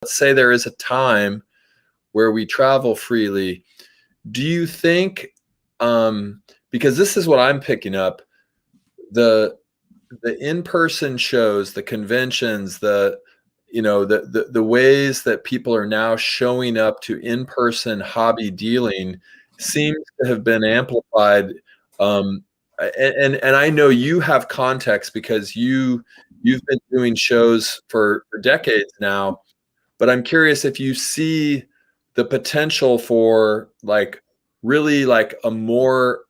let's say there is a time where we travel freely. Do you think, because this is what I'm picking up, the the in-person shows, the conventions, the ways that people are now showing up to in-person hobby dealing seems to have been amplified. Um, and I know you have context because you've been doing shows for decades now. But I'm curious if you see the potential for like really like a more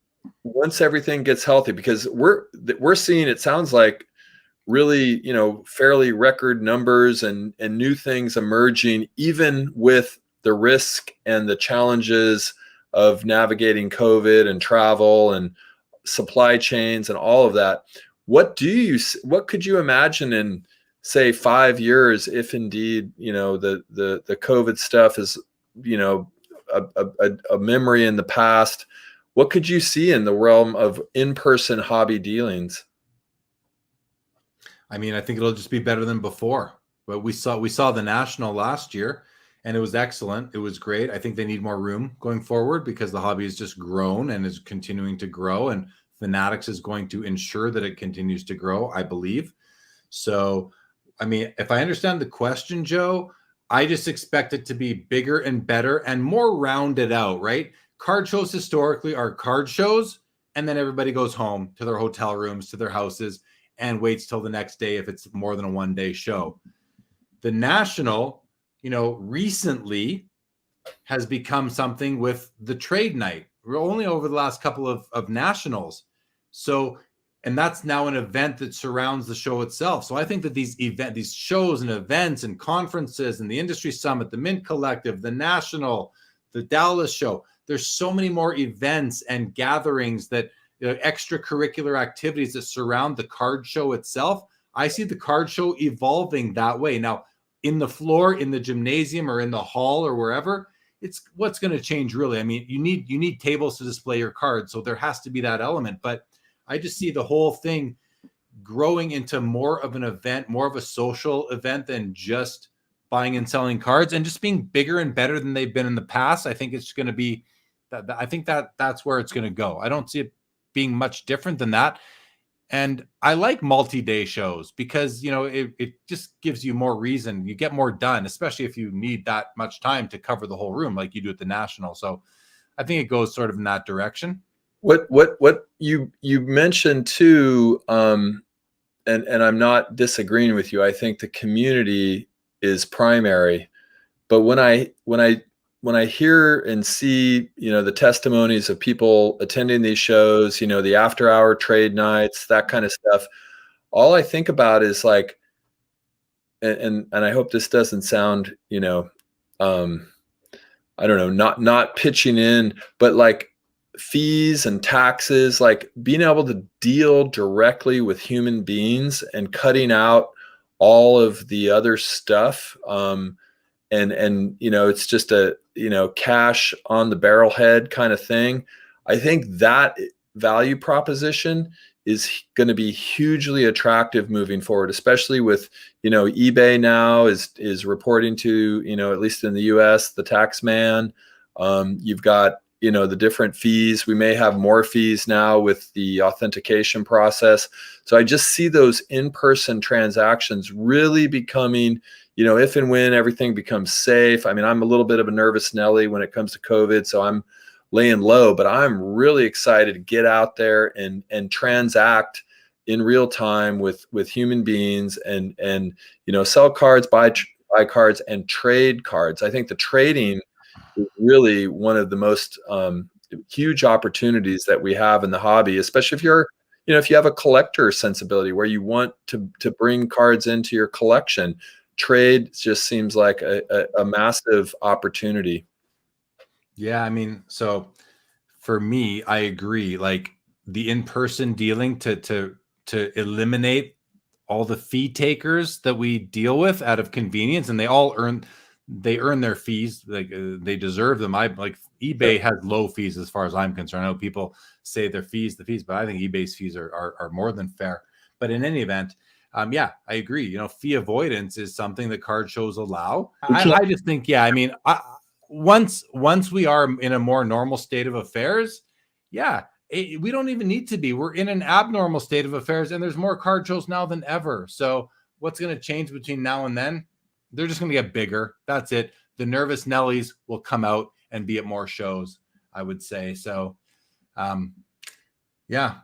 once everything gets healthy, because we're seeing, it sounds like, really, fairly record numbers and new things emerging, even with the risk and the challenges of navigating COVID and travel and supply chains and all of that. What could you imagine in, say, 5 years, if indeed, the COVID stuff is, you know, a memory in the past? What could you see in the realm of in-person hobby dealings? I mean, I think it'll just be better than before. But we saw the National last year, and it was excellent. It was great. I think they need more room going forward because the hobby has just grown and is continuing to grow, and Fanatics is going to ensure that it continues to grow, I believe. So, I mean, if I understand the question, Joe, I just expect it to be bigger and better and more rounded out, right? Card shows historically are card shows, and then everybody goes home to their hotel rooms, to their houses, and waits till the next day if it's more than a one-day show. The National, recently has become something with the trade night. We're only over the last couple of nationals. So, and that's now an event that surrounds the show itself. So I think that these shows and events and conferences and the industry summit, the Mint Collective, the National, the Dallas show, there's so many more events and gatherings that extracurricular activities that surround the card show itself. I see the card show evolving that way. Now, in the floor, in the gymnasium, or in the hall, or wherever, it's what's going to change really. I mean, you need tables to display your cards, so there has to be that element. But I just see the whole thing growing into more of an event, more of a social event than just buying and selling cards, and just being bigger and better than they've been in the past. I think it's going to be that. I think that's where it's going to go. I don't see it being much different than that. And I like multi-day shows because, it just gives you more reason. You get more done, especially if you need that much time to cover the whole room like you do at the National. So I think it goes sort of in that direction. What you mentioned too, and I'm not disagreeing with you. I think the community is primary, but when I hear and see, the testimonies of people attending these shows, the after-hour trade nights, that kind of stuff, all I think about is like, and I hope this doesn't sound, I don't know, not pitching in, but like fees and taxes, like being able to deal directly with human beings and cutting out all of the other stuff. And it's just a cash on the barrelhead kind of thing. I think that value proposition is going to be hugely attractive moving forward, especially with eBay now is reporting to, at least in the US, the tax man. You've got the different fees. We may have more fees now with the authentication process. So I just see those in-person transactions really becoming, if and when everything becomes safe. I mean, I'm a little bit of a nervous Nelly when it comes to COVID, so I'm laying low, but I'm really excited to get out there and transact in real time with human beings and sell cards, buy cards, and trade cards. I think the trading is really one of the most huge opportunities that we have in the hobby, especially if you're, if you have a collector sensibility where you want to bring cards into your collection. Trade just seems like a massive opportunity. Yeah, I mean, so for me, I agree. Like the in-person dealing to eliminate all the fee takers that we deal with out of convenience, and they earn their fees, like they deserve them. I like eBay has low fees as far as I'm concerned. I know people say their fees, but I think eBay's fees are more than fair. But in any event, yeah, I agree. You know, fee avoidance is something that card shows allow. It's I just think, yeah, I mean, once we are in a more normal state of affairs, yeah, we don't even need to be. We're in an abnormal state of affairs, and there's more card shows now than ever. So what's going to change between now and then? They're just going to get bigger. That's it. The nervous Nellies will come out and be at more shows, I would say. So, yeah,